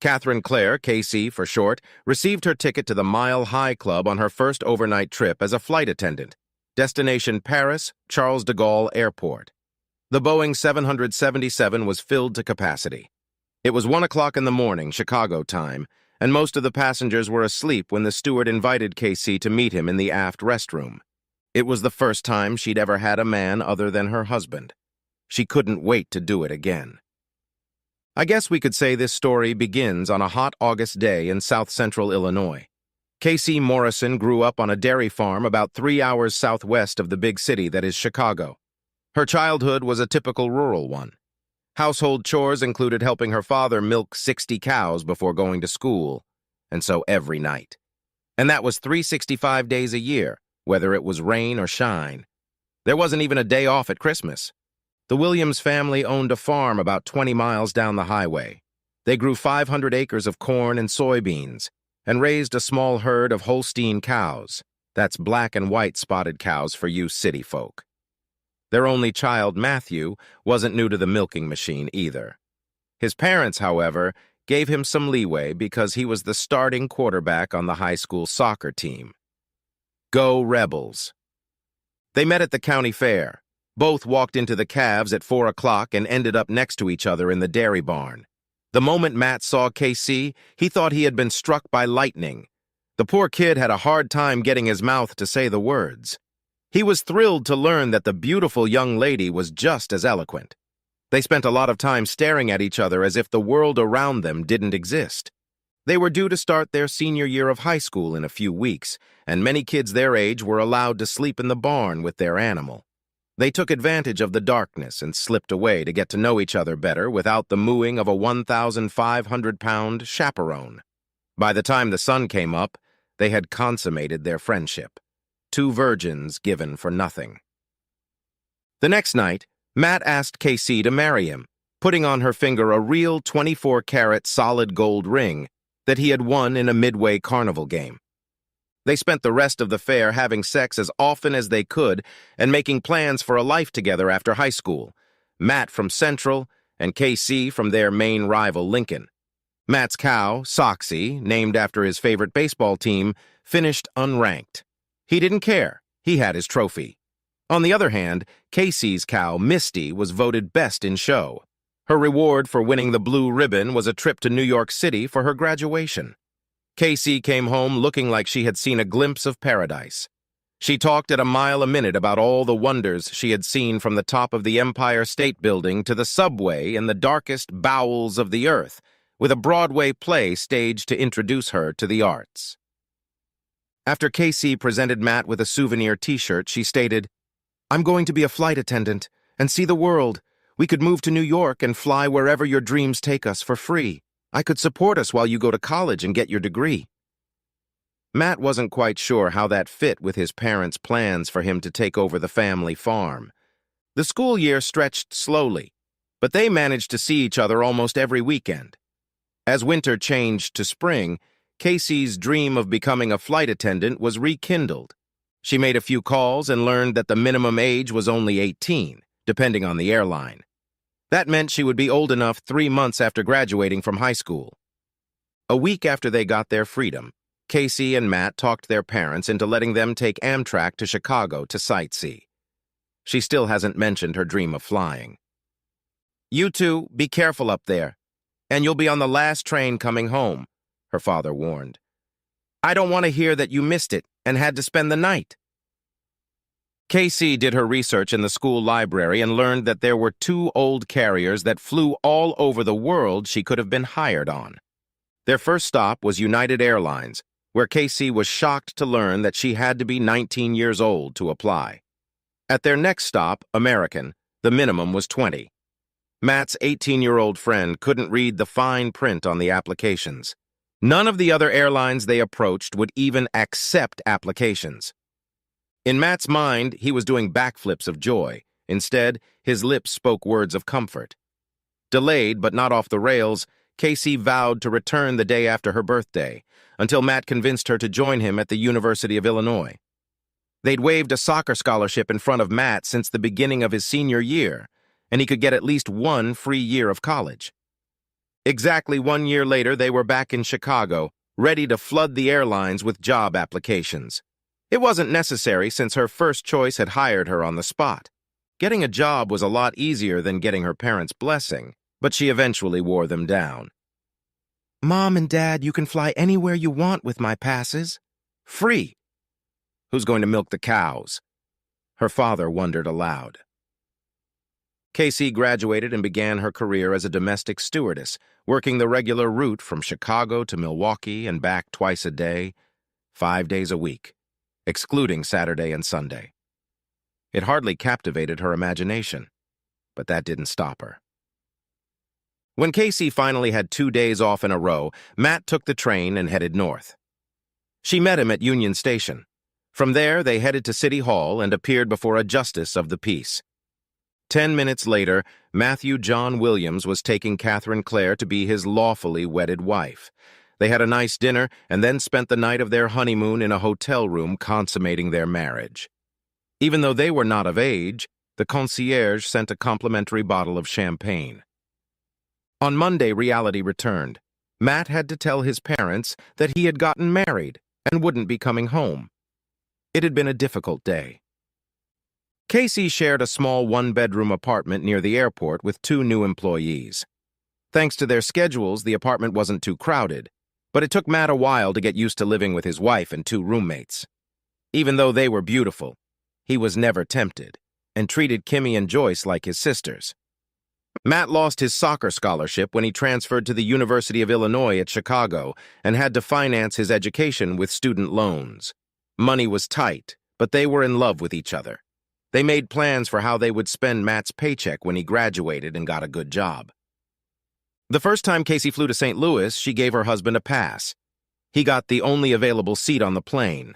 Catherine Clare, KC for short, received her ticket to the Mile High Club on her first overnight trip as a flight attendant. Destination Paris, Charles de Gaulle Airport. The Boeing 777 was filled to capacity. It was 1 o'clock in the morning, Chicago time, and most of the passengers were asleep when the steward invited KC to meet him in the aft restroom. It was the first time she'd ever had a man other than her husband. She couldn't wait to do it again. I guess we could say this story begins on a hot August day in south-central Illinois. Casey Morrison grew up on a dairy farm about 3 hours southwest of the big city that is Chicago. Her childhood was a typical rural one. Household chores included helping her father milk 60 cows before going to school, and so every night. And that was 365 days a year, whether it was rain or shine. There wasn't even a day off at Christmas. The Williams family owned a farm about 20 miles down the highway. They grew 500 acres of corn and soybeans and raised a small herd of Holstein cows. That's black and white spotted cows for you city folk. Their only child, Matthew, wasn't new to the milking machine either. His parents, however, gave him some leeway because he was the starting quarterback on the high school soccer team. Go Rebels! They met at the county fair. Both walked into the calves at 4 o'clock and ended up next to each other in the dairy barn. The moment Matt saw KC, he thought he had been struck by lightning. The poor kid had a hard time getting his mouth to say the words. He was thrilled to learn that the beautiful young lady was just as eloquent. They spent a lot of time staring at each other as if the world around them didn't exist. They were due to start their senior year of high school in a few weeks, and many kids their age were allowed to sleep in the barn with their animal. They took advantage of the darkness and slipped away to get to know each other better without the mooing of a 1,500-pound chaperone. By the time the sun came up, they had consummated their friendship. Two virgins given for nothing. The next night, Matt asked KC to marry him, putting on her finger a real 24-carat solid gold ring that he had won in a Midway carnival game. They spent the rest of the fair having sex as often as they could and making plans for a life together after high school, Matt from Central and KC from their main rival Lincoln. Matt's cow, Soxy, named after his favorite baseball team, finished unranked. He didn't care. He had his trophy. On the other hand, KC's cow, Misty, was voted best in show. Her reward for winning the blue ribbon was a trip to New York City for her graduation. KC came home looking like she had seen a glimpse of paradise. She talked at a mile a minute about all the wonders she had seen from the top of the Empire State Building to the subway in the darkest bowels of the earth, with a Broadway play staged to introduce her to the arts. After KC presented Matt with a souvenir t-shirt, she stated, "I'm going to be a flight attendant and see the world. We could move to New York and fly wherever your dreams take us for free. I could support us while you go to college and get your degree." Matt wasn't quite sure how that fit with his parents' plans for him to take over the family farm. The school year stretched slowly, but they managed to see each other almost every weekend. As winter changed to spring, Casey's dream of becoming a flight attendant was rekindled. She made a few calls and learned that the minimum age was only 18, depending on the airline. That meant she would be old enough 3 months after graduating from high school. A week after they got their freedom, Casey and Matt talked their parents into letting them take Amtrak to Chicago to sightsee. She still hasn't mentioned her dream of flying. "You two, be careful up there, and you'll be on the last train coming home," her father warned. "I don't want to hear that you missed it and had to spend the night." Casey did her research in the school library and learned that there were 2 old carriers that flew all over the world she could have been hired on. Their first stop was United Airlines, where Casey was shocked to learn that she had to be 19 years old to apply. At their next stop, American, the minimum was 20. Matt's 18-year-old friend couldn't read the fine print on the applications. None of the other airlines they approached would even accept applications. In Matt's mind, he was doing backflips of joy. Instead, his lips spoke words of comfort. Delayed but not off the rails, Casey vowed to return the day after her birthday, until Matt convinced her to join him at the University of Illinois. They'd waived a soccer scholarship in front of Matt since the beginning of his senior year, and he could get at least 1 free year of college. Exactly 1 year later, they were back in Chicago, ready to flood the airlines with job applications. It wasn't necessary since her first choice had hired her on the spot. Getting a job was a lot easier than getting her parents' blessing, but she eventually wore them down. "Mom and Dad, you can fly anywhere you want with my passes. Free. Who's going to milk the cows?" Her father wondered aloud. Casey graduated and began her career as a domestic stewardess, working the regular route from Chicago to Milwaukee and back twice a day, 5 days a week, excluding Saturday and Sunday. It hardly captivated her imagination, but that didn't stop her. When Casey finally had 2 days off in a row, Matt took the train and headed north. She met him at Union Station. From there, they headed to City Hall and appeared before a justice of the peace. 10 minutes later, Matthew John Williams was taking Catherine Clare to be his lawfully wedded wife. They had a nice dinner and then spent the night of their honeymoon in a hotel room consummating their marriage. Even though they were not of age, the concierge sent a complimentary bottle of champagne. On Monday, reality returned. Matt had to tell his parents that he had gotten married and wouldn't be coming home. It had been a difficult day. Casey shared a small one-bedroom apartment near the airport with 2 new employees. Thanks to their schedules, the apartment wasn't too crowded, but it took Matt a while to get used to living with his wife and 2 roommates. Even though they were beautiful, he was never tempted and treated Kimmy and Joyce like his sisters. Matt lost his soccer scholarship when he transferred to the University of Illinois at Chicago and had to finance his education with student loans. Money was tight, but they were in love with each other. They made plans for how they would spend Matt's paycheck when he graduated and got a good job. The first time Casey flew to St. Louis, she gave her husband a pass. He got the only available seat on the plane.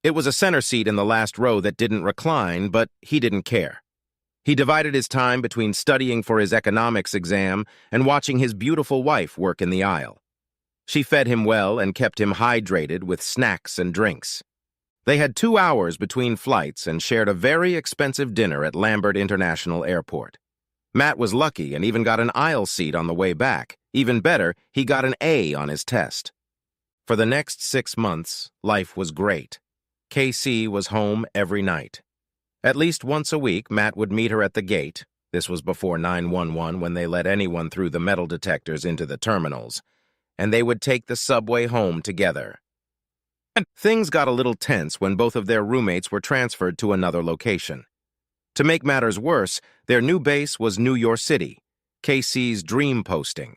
It was a center seat in the last row that didn't recline, but he didn't care. He divided his time between studying for his economics exam and watching his beautiful wife work in the aisle. She fed him well and kept him hydrated with snacks and drinks. They had 2 hours between flights and shared a very expensive dinner at Lambert International Airport. Matt was lucky and even got an aisle seat on the way back. Even better, he got an A on his test. For the next 6 months, life was great. KC was home every night. At least once a week, Matt would meet her at the gate. This was before 911 when they let anyone through the metal detectors into the terminals. And they would take the subway home together. Things got a little tense when both of their roommates were transferred to another location. To make matters worse, their new base was New York City, KC's dream posting.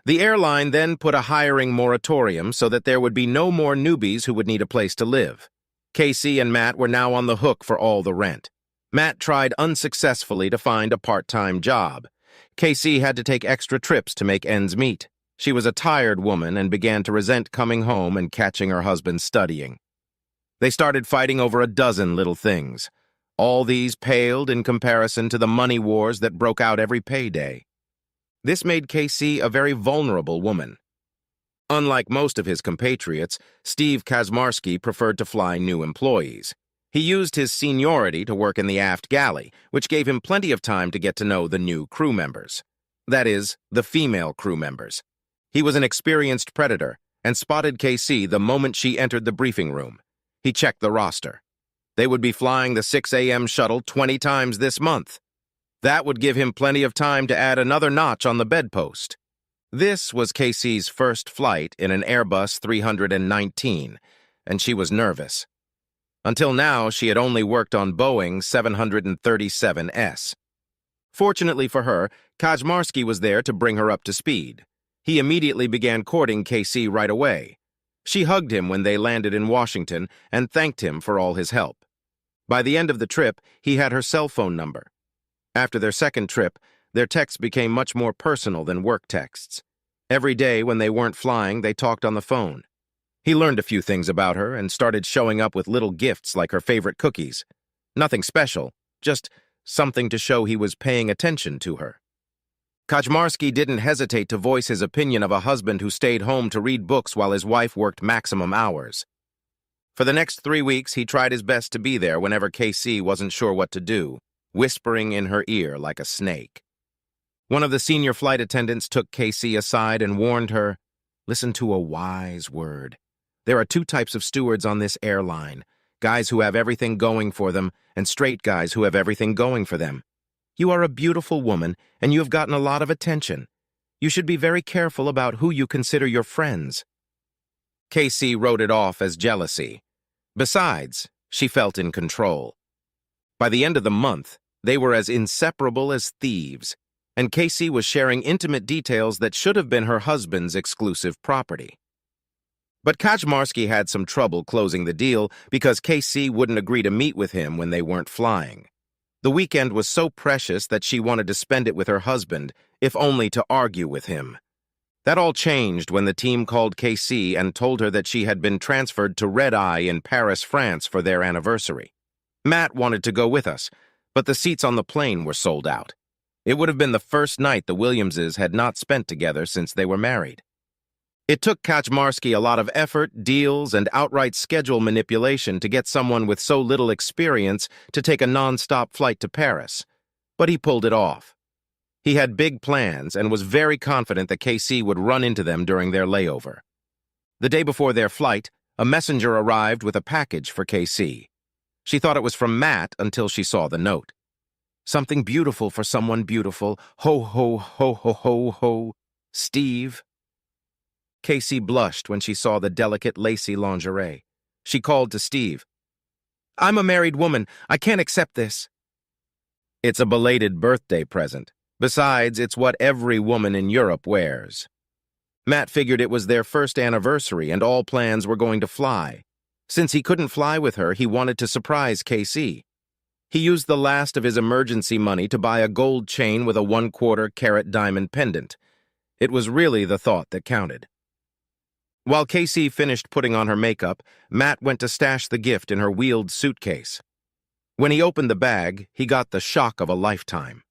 The airline then put a hiring moratorium so that there would be no more newbies who would need a place to live. KC and Matt were now on the hook for all the rent. Matt tried unsuccessfully to find a part-time job. KC had to take extra trips to make ends meet. She was a tired woman and began to resent coming home and catching her husband studying. They started fighting over a dozen little things. All these paled in comparison to the money wars that broke out every payday. This made KC a very vulnerable woman. Unlike most of his compatriots, Steve Kazmarski preferred to fly new employees. He used his seniority to work in the aft galley, which gave him plenty of time to get to know the new crew members. That is, the female crew members. He was an experienced predator and spotted KC the moment she entered the briefing room. He checked the roster. They would be flying the 6 a.m. shuttle 20 times this month. That would give him plenty of time to add another notch on the bedpost. This was KC's first flight in an Airbus 319, and she was nervous. Until now, she had only worked on Boeing 737s. Fortunately for her, Kazmarski was there to bring her up to speed. He immediately began courting KC right away. She hugged him when they landed in Washington and thanked him for all his help. By the end of the trip, he had her cell phone number. After their second trip, their texts became much more personal than work texts. Every day when they weren't flying, they talked on the phone. He learned a few things about her and started showing up with little gifts like her favorite cookies. Nothing special, just something to show he was paying attention to her. Kazmarski didn't hesitate to voice his opinion of a husband who stayed home to read books while his wife worked maximum hours. For the next 3 weeks, he tried his best to be there whenever KC wasn't sure what to do, whispering in her ear like a snake. One of the senior flight attendants took Casey aside and warned her, "Listen to a wise word. There are two types of stewards on this airline, guys who have everything going for them and straight guys who have everything going for them. You are a beautiful woman, and you have gotten a lot of attention. You should be very careful about who you consider your friends." Casey wrote it off as jealousy. Besides, she felt in control. By the end of the month, they were as inseparable as thieves, and Casey was sharing intimate details that should have been her husband's exclusive property. But Kaczmarski had some trouble closing the deal because Casey wouldn't agree to meet with him when they weren't flying. The weekend was so precious that she wanted to spend it with her husband, if only to argue with him. That all changed when the team called Casey and told her that she had been transferred to Red Eye in Paris, France for their anniversary. Matt wanted to go with us, but the seats on the plane were sold out. It would have been the first night the Williamses had not spent together since they were married. It took Kaczmarski a lot of effort, deals, and outright schedule manipulation to get someone with so little experience to take a non-stop flight to Paris, but he pulled it off. He had big plans and was very confident that Casey would run into them during their layover. The day before their flight, a messenger arrived with a package for Casey. She thought it was from Matt until she saw the note. "Something beautiful for someone beautiful. Ho, ho, ho, ho, ho, ho. Steve." Casey blushed when she saw the delicate, lacy lingerie. She called to Steve. "I'm a married woman. I can't accept this." "It's a belated birthday present. Besides, it's what every woman in Europe wears." Matt figured it was their first anniversary and all plans were going to fly. Since he couldn't fly with her, he wanted to surprise Casey. He used the last of his emergency money to buy a gold chain with a 1/4 carat diamond pendant. It was really the thought that counted. While Casey finished putting on her makeup, Matt went to stash the gift in her wheeled suitcase. When he opened the bag, he got the shock of a lifetime.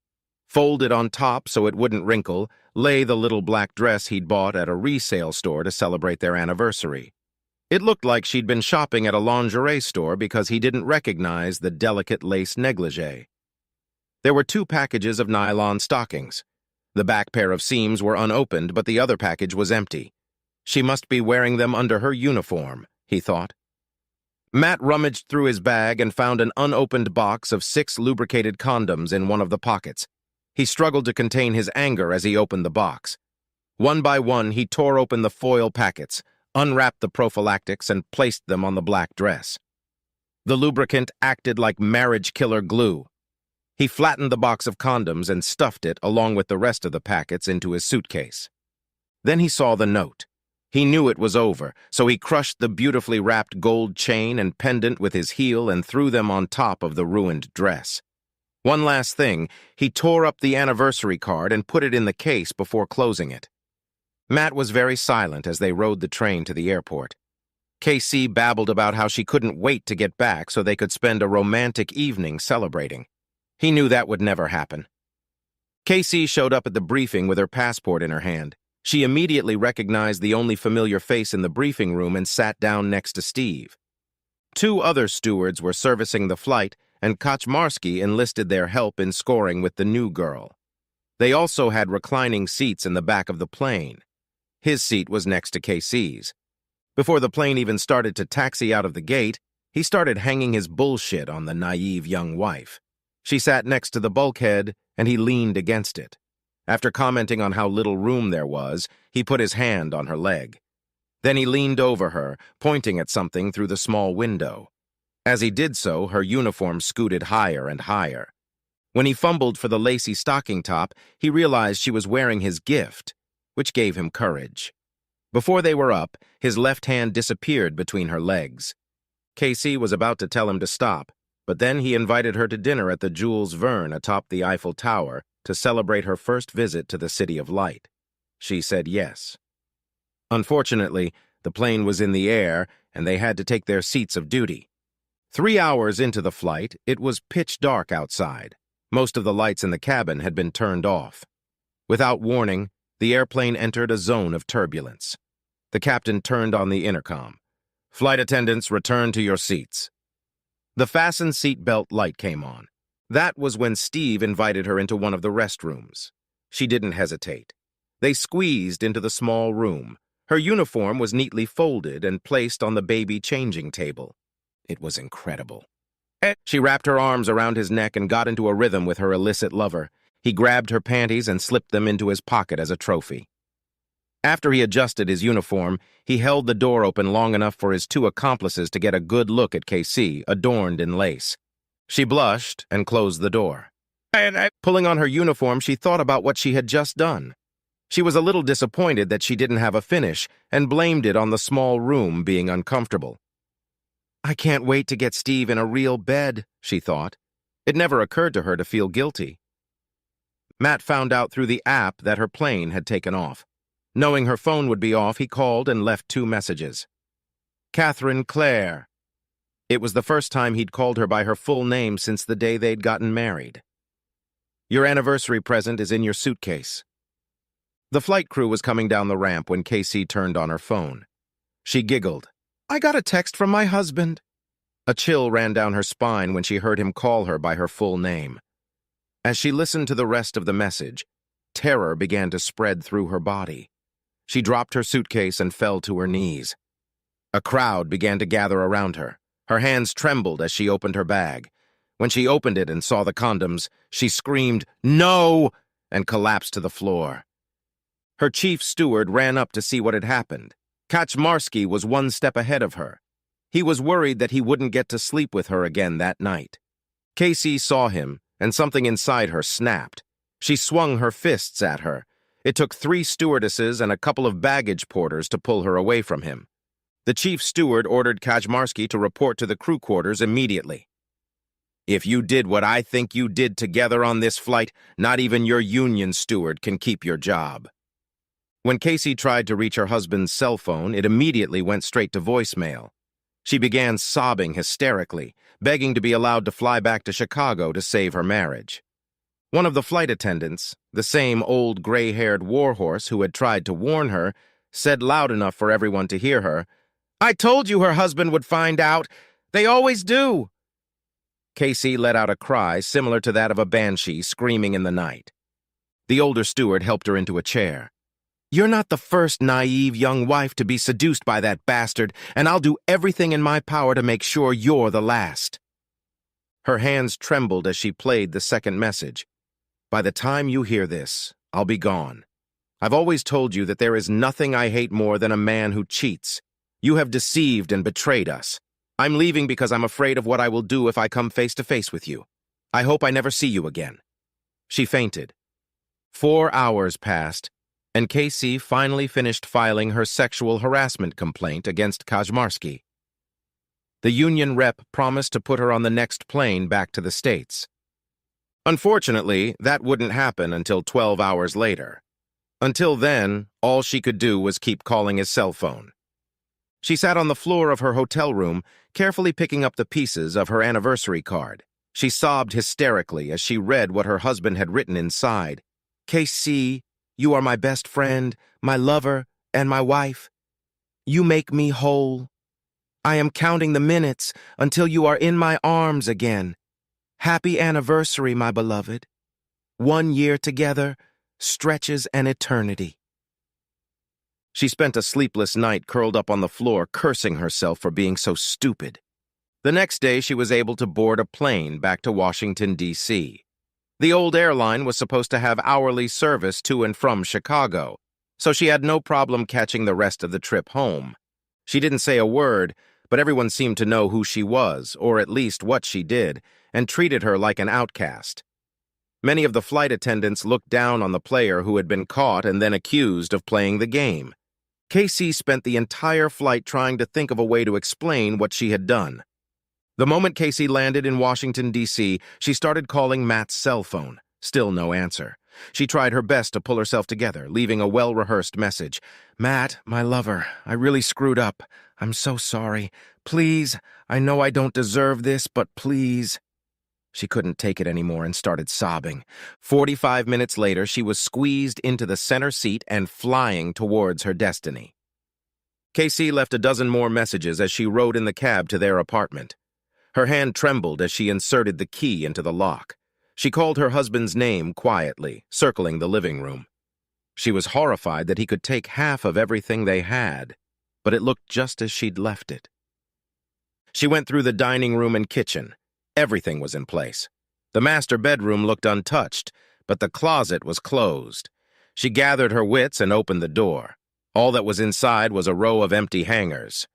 Folded on top so it wouldn't wrinkle, lay the little black dress he'd bought at a resale store to celebrate their anniversary. It looked like she'd been shopping at a lingerie store because he didn't recognize the delicate lace negligee. There were 2 packages of nylon stockings. The back pair of seams were unopened, but the other package was empty. She must be wearing them under her uniform, he thought. Matt rummaged through his bag and found an unopened box of 6 lubricated condoms in one of the pockets. He struggled to contain his anger as he opened the box. One by one, he tore open the foil packets, unwrapped the prophylactics, and placed them on the black dress. The lubricant acted like marriage-killer glue. He flattened the box of condoms and stuffed it, along with the rest of the packets, into his suitcase. Then he saw the note. He knew it was over, so he crushed the beautifully wrapped gold chain and pendant with his heel and threw them on top of the ruined dress. One last thing, he tore up the anniversary card and put it in the case before closing it. Matt was very silent as they rode the train to the airport. Casey babbled about how she couldn't wait to get back so they could spend a romantic evening celebrating. He knew that would never happen. Casey showed up at the briefing with her passport in her hand. She immediately recognized the only familiar face in the briefing room and sat down next to Steve. 2 other stewards were servicing the flight, and Kaczmarski enlisted their help in scoring with the new girl. They also had reclining seats in the back of the plane. His seat was next to Casey's. Before the plane even started to taxi out of the gate, he started hanging his bullshit on the naive young wife. She sat next to the bulkhead, and he leaned against it. After commenting on how little room there was, he put his hand on her leg. Then he leaned over her, pointing at something through the small window. As he did so, her uniform scooted higher and higher. When he fumbled for the lacy stocking top, he realized she was wearing his gift, which gave him courage. Before they were up, his left hand disappeared between her legs. Casey was about to tell him to stop, but then he invited her to dinner at the Jules Verne atop the Eiffel Tower to celebrate her first visit to the City of Light. She said yes. Unfortunately, the plane was in the air, and they had to take their seats of duty. 3 hours into the flight, it was pitch dark outside. Most of the lights in the cabin had been turned off. Without warning, the airplane entered a zone of turbulence. The captain turned on the intercom. "Flight attendants, return to your seats." The fasten seat belt light came on. That was when Steve invited her into one of the restrooms. She didn't hesitate. They squeezed into the small room. Her uniform was neatly folded and placed on the baby changing table. It was incredible. She wrapped her arms around his neck and got into a rhythm with her illicit lover. He grabbed her panties and slipped them into his pocket as a trophy. After he adjusted his uniform, he held the door open long enough for his two accomplices to get a good look at KC, adorned in lace. She blushed and closed the door. Pulling on her uniform, she thought about what she had just done. She was a little disappointed that she didn't have a finish and blamed it on the small room being uncomfortable. I can't wait to get Steve in a real bed, she thought. It never occurred to her to feel guilty. Matt found out through the app that her plane had taken off. Knowing her phone would be off, he called and left 2 messages. Catherine Claire. It was the first time he'd called her by her full name since the day they'd gotten married. Your anniversary present is in your suitcase. The flight crew was coming down the ramp when Casey turned on her phone. She giggled. I got a text from my husband. A chill ran down her spine when she heard him call her by her full name. As she listened to the rest of the message, terror began to spread through her body. She dropped her suitcase and fell to her knees. A crowd began to gather around her. Her hands trembled as she opened her bag. When she opened it and saw the condoms, she screamed, "No!" and collapsed to the floor. Her chief steward ran up to see what had happened. Kaczmarski was 1 step ahead of her. He was worried that he wouldn't get to sleep with her again that night. Casey saw him, and something inside her snapped. She swung her fists at her. It took 3 stewardesses and a couple of baggage porters to pull her away from him. The chief steward ordered Kaczmarski to report to the crew quarters immediately. If you did what I think you did together on this flight, not even your union steward can keep your job. When Casey tried to reach her husband's cell phone, it immediately went straight to voicemail. She began sobbing hysterically, begging to be allowed to fly back to Chicago to save her marriage. One of the flight attendants, the same old gray-haired warhorse who had tried to warn her, said loud enough for everyone to hear her, I told you her husband would find out. They always do. Casey let out a cry similar to that of a banshee screaming in the night. The older steward helped her into a chair. You're not the first naive young wife to be seduced by that bastard, and I'll do everything in my power to make sure you're the last. Her hands trembled as she played the second message. By the time you hear this, I'll be gone. I've always told you that there is nothing I hate more than a man who cheats. You have deceived and betrayed us. I'm leaving because I'm afraid of what I will do if I come face to face with you. I hope I never see you again. She fainted. 4 hours passed, and Casey finally finished filing her sexual harassment complaint against Kaczmarski. The union rep promised to put her on the next plane back to the States. Unfortunately, that wouldn't happen until 12 hours later. Until then, all she could do was keep calling his cell phone. She sat on the floor of her hotel room, carefully picking up the pieces of her anniversary card. She sobbed hysterically as she read what her husband had written inside. KC, you are my best friend, my lover, and my wife. You make me whole. I am counting the minutes until you are in my arms again. Happy anniversary, my beloved. 1 year together stretches an eternity. She spent a sleepless night curled up on the floor, cursing herself for being so stupid. The next day, she was able to board a plane back to Washington, D.C. The old airline was supposed to have hourly service to and from Chicago, so she had no problem catching the rest of the trip home. She didn't say a word, but everyone seemed to know who she was, or at least what she did, and treated her like an outcast. Many of the flight attendants looked down on the player who had been caught and then accused of playing the game. Casey spent the entire flight trying to think of a way to explain what she had done. The moment Casey landed in Washington, D.C., she started calling Matt's cell phone. Still no answer. She tried her best to pull herself together, leaving a well-rehearsed message. Matt, my lover, I really screwed up. I'm so sorry. Please, I know I don't deserve this, but please. She couldn't take it anymore and started sobbing. 45 minutes later, she was squeezed into the center seat and flying towards her destiny. Casey left a dozen more messages as she rode in the cab to their apartment. Her hand trembled as she inserted the key into the lock. She called her husband's name quietly, circling the living room. She was horrified that he could take half of everything they had, but it looked just as she'd left it. She went through the dining room and kitchen. Everything was in place. The master bedroom looked untouched, but the closet was closed. She gathered her wits and opened the door. All that was inside was a row of empty hangers.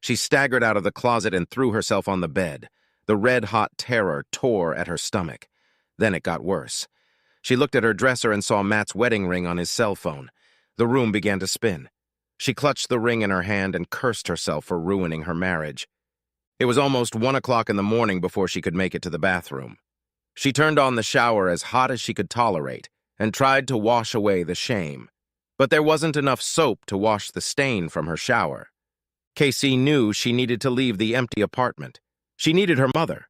She staggered out of the closet and threw herself on the bed. The red-hot terror tore at her stomach. Then it got worse. She looked at her dresser and saw Matt's wedding ring on his cell phone. The room began to spin. She clutched the ring in her hand and cursed herself for ruining her marriage. It was almost 1 o'clock in the morning before she could make it to the bathroom. She turned on the shower as hot as she could tolerate and tried to wash away the shame. But there wasn't enough soap to wash the stain from her shower. Casey knew she needed to leave the empty apartment. She needed her mother.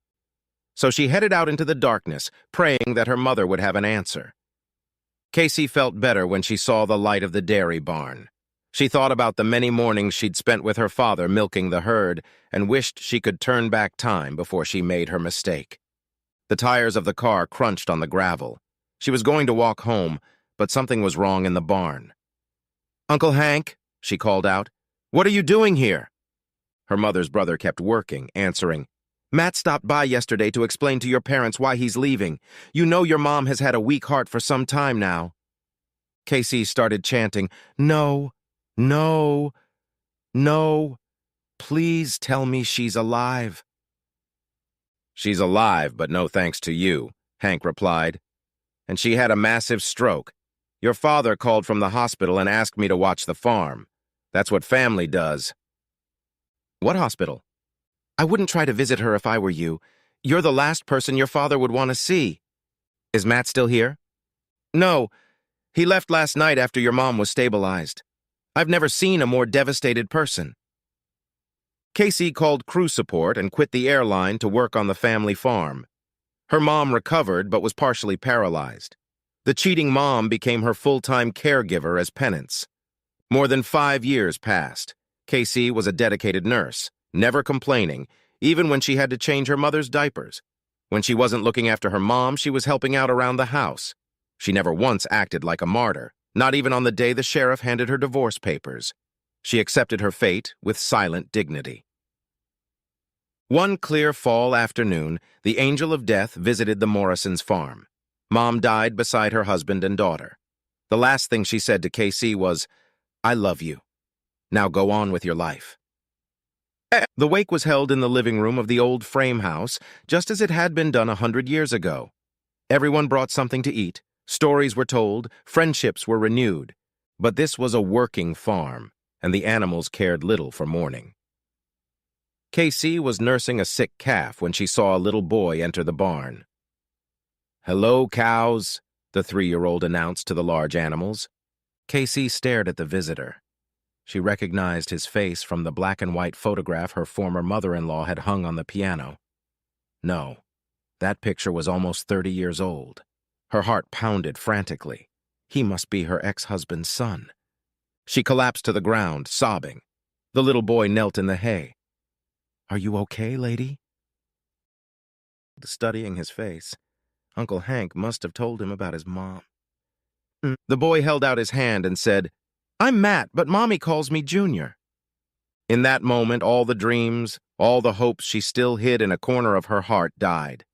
So she headed out into the darkness, praying that her mother would have an answer. Casey felt better when she saw the light of the dairy barn. She thought about the many mornings she'd spent with her father milking the herd and wished she could turn back time before she made her mistake. The tires of the car crunched on the gravel. She was going to walk home, but something was wrong in the barn. "Uncle Hank," she called out, "what are you doing here?" Her mother's brother kept working, answering, "Matt stopped by yesterday to explain to your parents why he's leaving. You know your mom has had a weak heart for some time now." Casey started chanting, "No, no, no. Please tell me she's alive." "She's alive, but no thanks to you," Hank replied. "And she had a massive stroke. Your father called from the hospital and asked me to watch the farm. That's what family does." "What hospital?" "I wouldn't try to visit her if I were you. You're the last person your father would want to see." "Is Matt still here?" "No. He left last night after your mom was stabilized. I've never seen a more devastated person." Casey called crew support and quit the airline to work on the family farm. Her mom recovered but was partially paralyzed. The cheating mom became her full-time caregiver as penance. More than 5 years passed. Casey was a dedicated nurse, never complaining, even when she had to change her mother's diapers. When she wasn't looking after her mom, she was helping out around the house. She never once acted like a martyr, not even on the day the sheriff handed her divorce papers. She accepted her fate with silent dignity. One clear fall afternoon, the angel of death visited the Morrisons' farm. Mom died beside her husband and daughter. The last thing she said to Casey was, "I love you. Now go on with your life." The wake was held in the living room of the old frame house, just as it had been done 100 years ago. Everyone brought something to eat, stories were told, friendships were renewed. But this was a working farm, and the animals cared little for mourning. Casey was nursing a sick calf when she saw a little boy enter the barn. "Hello, cows," the 3-year-old announced to the large animals. Casey stared at the visitor. She recognized his face from the black-and-white photograph her former mother-in-law had hung on the piano. No, that picture was almost 30 years old. Her heart pounded frantically. He must be her ex-husband's son. She collapsed to the ground, sobbing. The little boy knelt in the hay. "Are you okay, lady?" Studying his face, Uncle Hank must have told him about his mom. The boy held out his hand and said, "I'm Matt, but Mommy calls me Junior." In that moment, all the dreams, all the hopes she still hid in a corner of her heart died.